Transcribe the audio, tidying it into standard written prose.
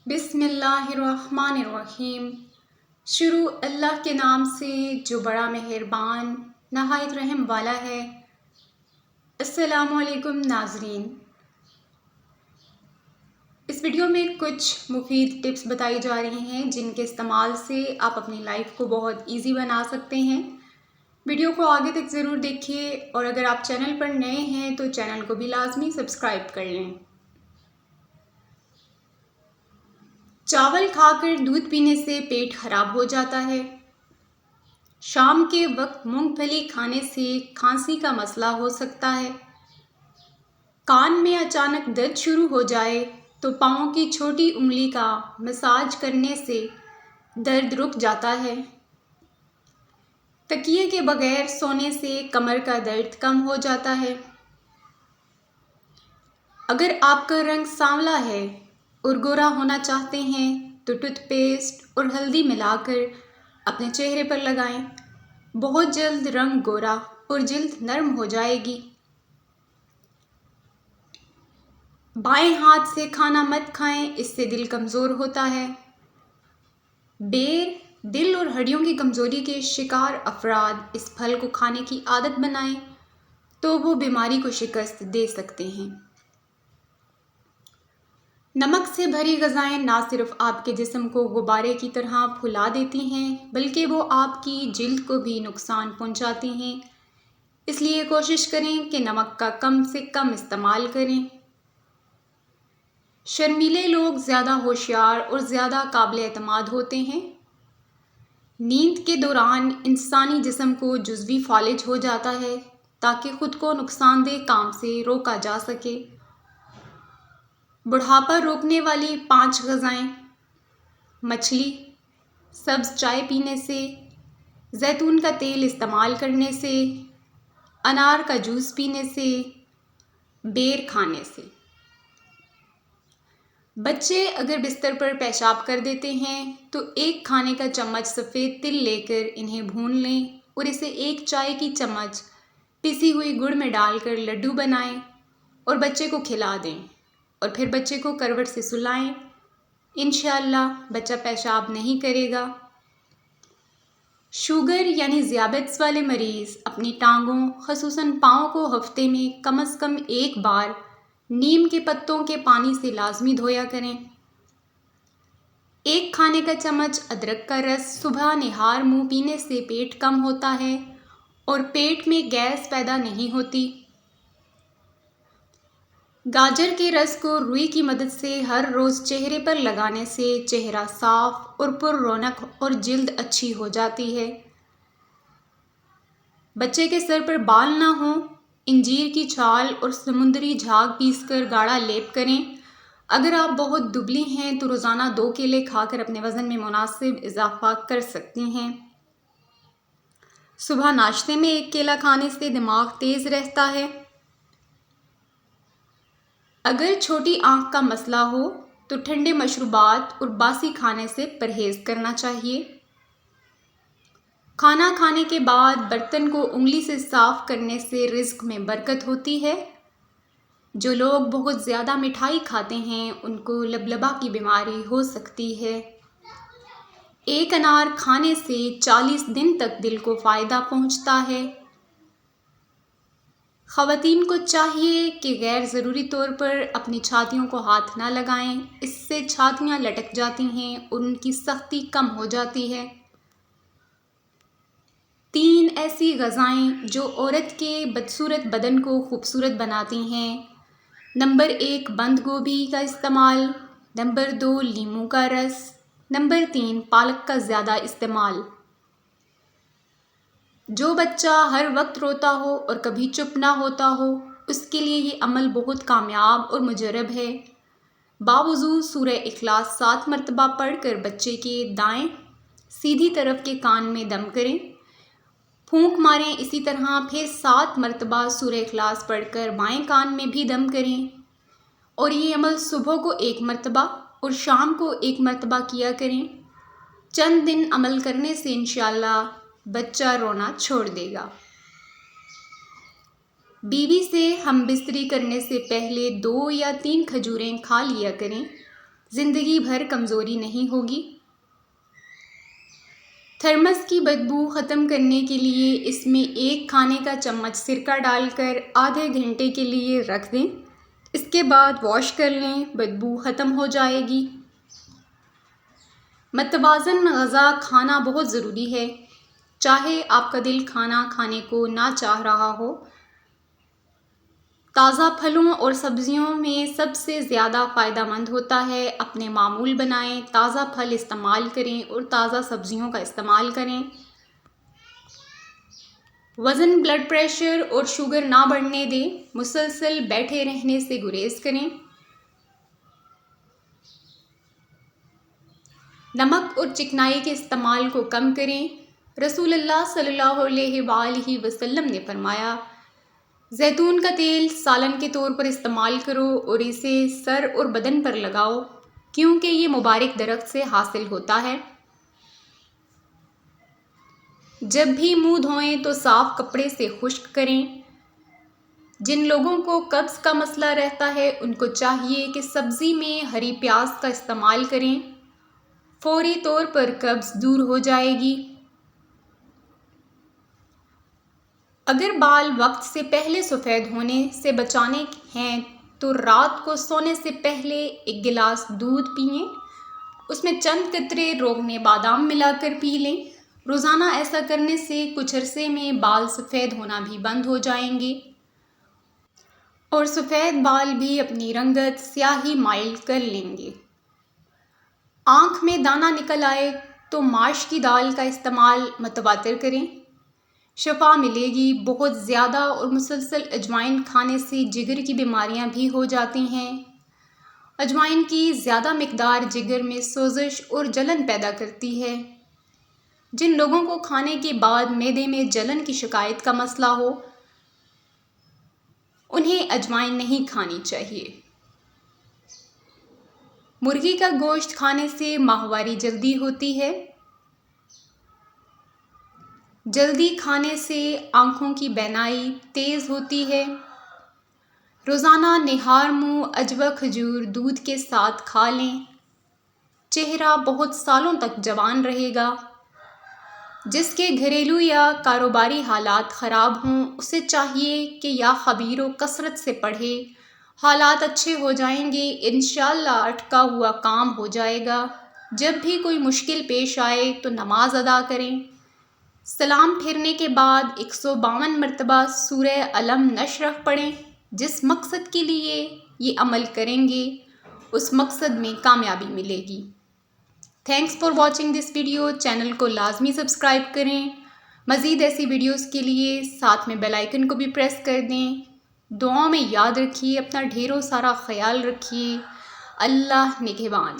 बिस्मिल्लाहिर्रहमानिर्रहीम। शुरू अल्लाह के नाम से जो बड़ा मेहरबान नहायत रहम वाला है। अस्सलामुअलैकुम नाज़रीन, इस वीडियो में कुछ मुफीद टिप्स बताई जा रही हैं जिनके इस्तेमाल से आप अपनी लाइफ को बहुत इजी बना सकते हैं। वीडियो को आगे तक ज़रूर देखिए और अगर आप चैनल पर नए हैं तो चैनल को भी लाजमी सब्सक्राइब कर लें। चावल खाकर दूध पीने से पेट खराब हो जाता है। शाम के वक्त मूंगफली खाने से खांसी का मसला हो सकता है। कान में अचानक दर्द शुरू हो जाए तो पाँव की छोटी उंगली का मसाज करने से दर्द रुक जाता है। तकिए के बगैर सोने से कमर का दर्द कम हो जाता है। अगर आपका रंग सांवला है और गोरा होना चाहते हैं तो टूथपेस्ट और हल्दी मिलाकर अपने चेहरे पर लगाएं। बहुत जल्द रंग गोरा और जिल्द नरम हो जाएगी। बाएं हाथ से खाना मत खाएं, इससे दिल कमज़ोर होता है। बेर, दिल और हड्डियों की कमज़ोरी के शिकार अफराद इस फल को खाने की आदत बनाएं तो वो बीमारी को शिकस्त दे सकते हैं। नमक से भरी ग़िज़ाएं ना सिर्फ आपके जिस्म को गुब्बारे की तरह फुला देती हैं बल्कि वो आपकी जिल्द को भी नुकसान पहुंचाती हैं। इसलिए कोशिश करें कि नमक का कम से कम इस्तेमाल करें। शर्मीले लोग ज़्यादा होशियार और ज़्यादा काबिल एतमाद होते हैं। नींद के दौरान इंसानी जिस्म को जुज़वी फालिज हो जाता है ताकि ख़ुद को नुकसानदेह काम से रोका जा सके। बुढ़ापा रोकने वाली 5 ग़िज़ाएं: मछली, सब्ज़ चाय पीने से, जैतून का तेल इस्तेमाल करने से, अनार का जूस पीने से, बेर खाने से। बच्चे अगर बिस्तर पर पेशाब कर देते हैं तो एक खाने का चम्मच सफ़ेद तिल लेकर इन्हें भून लें और इसे 1 चाय की चम्मच पिसी हुई गुड़ में डालकर लड्डू बनाएं और बच्चे को खिला दें और फिर बच्चे को करवट से सुलाएं। इंशाअल्लाह बच्चा पेशाब नहीं करेगा। शुगर यानी ज़ियाबेट्स वाले मरीज़ अपनी टांगों ख़ुसूसन पाँव को हफ्ते में कम से कम 1 बार नीम के पत्तों के पानी से लाजमी धोया करें। 1 खाने का चम्मच अदरक का रस सुबह निहार मुंह पीने से पेट कम होता है और पेट में गैस पैदा नहीं होती। गाजर के रस को रुई की मदद से हर रोज़ चेहरे पर लगाने से चेहरा साफ और पुररौनक और जिल्द अच्छी हो जाती है। बच्चे के सर पर बाल ना हो, इंजीर की छाल और समुद्री झाग पीसकर गाढ़ा लेप करें। अगर आप बहुत दुबली हैं तो रोज़ाना 2 केले खाकर अपने वज़न में मुनासिब इजाफा कर सकती हैं। सुबह नाश्ते में 1 केला खाने से दिमाग तेज़ रहता है। अगर छोटी आँख का मसला हो तो ठंडे मशरूबात और बासी खाने से परहेज़ करना चाहिए। खाना खाने के बाद बर्तन को उंगली से साफ़ करने से रिज़्क में बरकत होती है। जो लोग बहुत ज़्यादा मिठाई खाते हैं उनको लबलबा की बीमारी हो सकती है। 1 अनार खाने से 40 दिन तक दिल को फ़ायदा पहुंचता है। ख़वातीन को चाहिए कि गैर ज़रूरी तौर पर अपनी छातियों को हाथ ना लगाएं, इससे छातियां लटक जाती हैं और उनकी सख्ती कम हो जाती है। 3 ऐसी ग़िज़ाएं जो औरत के बदसूरत बदन को खूबसूरत बनाती हैं। नंबर 1 बंद गोभी का इस्तेमाल, नंबर 2 लीमू का रस, नंबर 3 पालक का ज़्यादा इस्तेमाल। जो बच्चा हर वक्त रोता हो और कभी चुप ना होता हो उसके लिए ये अमल बहुत कामयाब और मुजरब है। बावुज़ू सूरह इखलास 7 मरतबा पढ़कर बच्चे के दाएं सीधी तरफ के कान में दम करें। फूंक मारें। इसी तरह फिर 7 मरतबा सूरह इखलास पढ़कर बाएं कान में भी दम करें और ये अमल सुबह को 1 मरतबा और शाम को 1 मरतबा किया करें। चंद दिन अमल करने से इंशाअल्लाह बच्चा रोना छोड़ देगा। बीवी से हम बिस्तरी करने से पहले 2 या 3 खजूरें खा लिया करें। ज़िंदगी भर कमज़ोरी नहीं होगी। थर्मस की बदबू ख़त्म करने के लिए इसमें 1 खाने का चम्मच सिरका डालकर आधे घंटे के लिए रख दें। इसके बाद वॉश कर लें, बदबू ख़त्म हो जाएगी। मतवाज़न ग़ज़ा खाना बहुत ज़रूरी है। चाहे आपका दिल खाना खाने को ना चाह रहा हो। ताज़ा फलों और सब्ज़ियों में सबसे ज़्यादा फ़ायदेमंद होता है। अपने मामूल बनाएं, ताज़ा फल इस्तेमाल करें और ताज़ा सब्ज़ियों का इस्तेमाल करें। वज़न, ब्लड प्रेशर और शुगर ना बढ़ने दें। मुसलसल बैठे रहने से गुरेज करें। नमक और चिकनाई के इस्तेमाल को कम करें। रसूलुल्लाह सल्लल्लाहु अलैहि वसल्लम ने फरमाया, जैतून का तेल सालन के तौर पर इस्तेमाल करो और इसे सर और बदन पर लगाओ, क्योंकि ये मुबारक दरख्त से हासिल होता है। जब भी मुंह धोएं तो साफ़ कपड़े से खुश्क करें। जिन लोगों को कब्ज़ का मसला रहता है उनको चाहिए कि सब्ज़ी में हरी प्याज का इस्तेमाल करें। फौरी तौर पर कब्ज़ दूर हो जाएगी। अगर बाल वक्त से पहले सफ़ेद होने से बचाने हैं तो रात को सोने से पहले 1 गिलास दूध पिएं। उसमें चंद कतरे रोगने बादाम मिलाकर पी लें। रोज़ाना ऐसा करने से कुछ अरसे में बाल सफ़ेद होना भी बंद हो जाएंगे और सफ़ेद बाल भी अपनी रंगत स्याही माइल कर लेंगे। आँख में दाना निकल आए तो माश की दाल का इस्तेमाल मतवातिर करें, शफा मिलेगी। बहुत ज़्यादा और मुसलसल अजवाइन खाने से जिगर की बीमारियां भी हो जाती हैं। अजवाइन की ज़्यादा मिकदार जिगर में सोजिश और जलन पैदा करती है। जिन लोगों को खाने के बाद मैदे में जलन की शिकायत का मसला हो, उन्हें अजवाइन नहीं खानी चाहिए। मुर्गी का गोश्त खाने से माहवारी जल्दी होती है। जल्दी खाने से आँखों की बैनाई तेज़ होती है। रोज़ाना निहार मुँह अजवा खजूर दूध के साथ खा लें। चेहरा बहुत सालों तक जवान रहेगा। जिसके घरेलू या कारोबारी हालात ख़राब हों उसे चाहिए कि या खबीरों कसरत से पढ़े। हालात अच्छे हो जाएंगे, इंशाअल्लाह अटका हुआ काम हो जाएगा। जब भी कोई मुश्किल पेश आए तो नमाज अदा करें। सलाम फिरने के बाद 152 मरतबा सूरह अलम नशरह पढ़ें। जिस मकसद के लिए ये अमल करेंगे उस मकसद में कामयाबी मिलेगी। Thanks for watching this video. Channel को लाजमी सब्सक्राइब करें। मज़ीद ऐसी वीडियोस के लिए साथ में बेल आइकन को भी प्रेस कर दें। दुआ में याद रखिए, अपना ढेरों सारा ख्याल रखिए। अल्लाह निगहबान।